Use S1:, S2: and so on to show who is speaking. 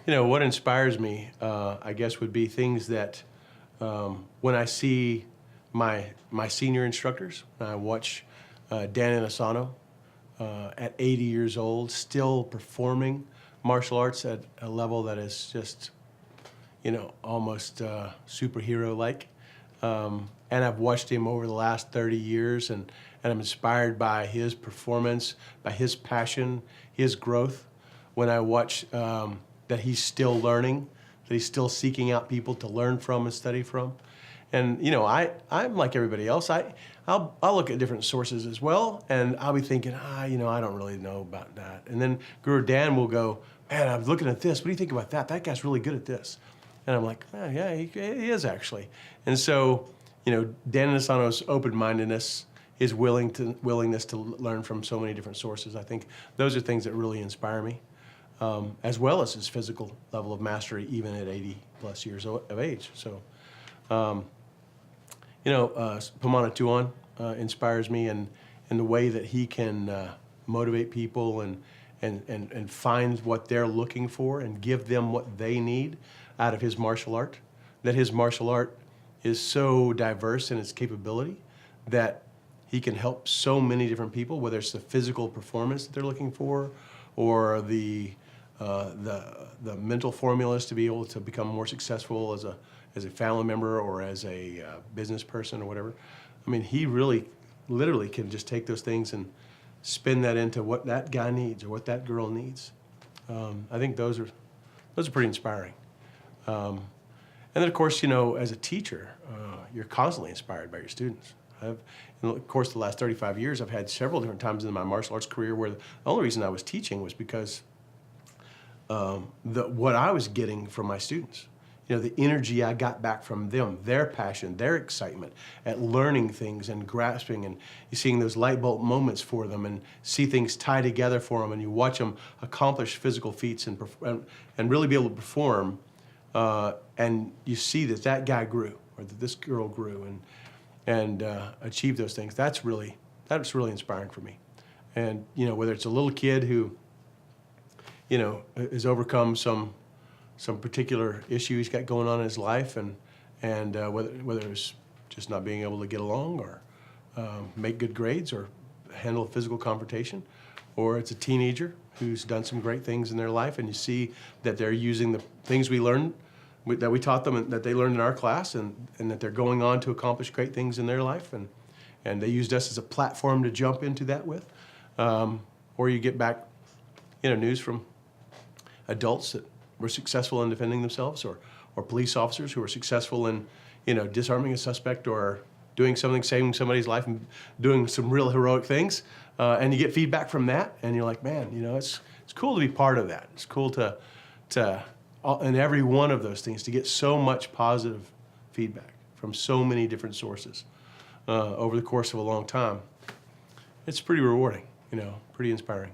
S1: What inspires me, I guess, would be things that when I see my senior instructors, I watch Dan Inosanto at 80 years old, still performing martial arts at a level that is just, almost superhero-like. And I've watched him over the last 30 years, and I'm inspired by his performance, by his passion, his growth. When I watch that he's still learning, that he's still seeking out people to learn from and study from. And I'm like everybody else. I'll look at different sources as well, and I'll be thinking, I don't really know about that. And then Guru Dan will go, man, I'm looking at this. What do you think about that? That guy's really good at this. And I'm like, oh, yeah, he is actually. And so, Dan Inosanto's open-mindedness, his willingness to learn from so many different sources, I think those are things that really inspire me, as well as his physical level of mastery, even at 80 plus years of age. So, Pamana Tuhon inspires me in the way that he can motivate people and find what they're looking for and give them what they need out of his martial art. That his martial art is so diverse in its capability that he can help so many different people, whether it's the physical performance that they're looking for, or the mental formulas to be able to become more successful as a family member or as a business person or whatever. I mean, he really, literally can just take those things and spin that into what that guy needs or what that girl needs. I think those are pretty inspiring. And then, of course, as a teacher, you're constantly inspired by your students. In the course of the last 35 years, I've had several different times in my martial arts career where the only reason I was teaching was because what I was getting from my students, the energy I got back from them, their passion, their excitement at learning things and grasping, and you're seeing those light bulb moments for them and see things tie together for them, and you watch them accomplish physical feats and really be able to perform, and you see that guy grew or that this girl grew and achieved those things. That's really inspiring for me. And whether it's a little kid who has overcome some particular issue he's got going on in his life, and whether it's just not being able to get along or make good grades or handle a physical confrontation, or it's a teenager who's done some great things in their life, and you see that they're using the things that we taught them and that they learned in our class, and that they're going on to accomplish great things in their life, and they used us as a platform to jump into that with. Or you get back news from adults that were successful in defending themselves, or police officers who were successful in disarming a suspect or doing something, saving somebody's life and doing some real heroic things, and you get feedback from that, and you're like, man, it's cool to be part of that. It's cool to in every one of those things to get so much positive feedback from so many different sources over the course of a long time. It's pretty rewarding, pretty inspiring.